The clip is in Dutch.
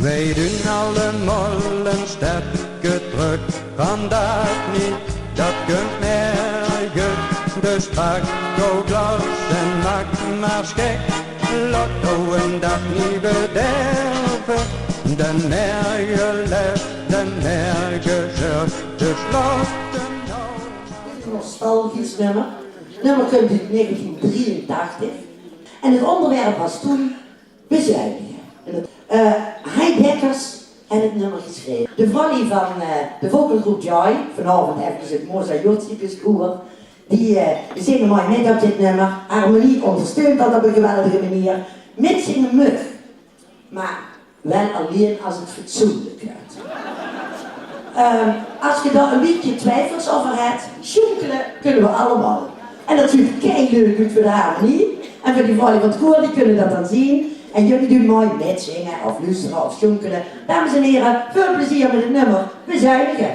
Wij doen allemaal een stapje terug, kan dat niet, dat kunt nergens. Dus pak jouw glas en maak maar schik, Lotto en dat niet bederven. De nergen leeft, de nergen zorgt, dus Lotte nou. Een nostalgisch nummer. Het nummer komt uit 1983. En het onderwerp was toen bezuinigen. Hein Dekkers en het nummer geschreven. De volley van de vocalgroep Joy, vanavond even het Mozart-Joodschipjes koer, die zingen mooi mee op dit nummer. Harmonie ondersteunt dat op een geweldige manier. Mitzingen mug, maar wel alleen als het fatsoenlijk gaat. Als je daar een beetje twijfels over hebt, sjonkelen kunnen we allemaal. En dat ziet keileuk uit voor de harmonie. En voor die volley van het koor, die kunnen dat dan zien. En jullie doen mooi metzingen of luisteren of sjonkelen. Dames en heren, veel plezier met het nummer Bezuinigen.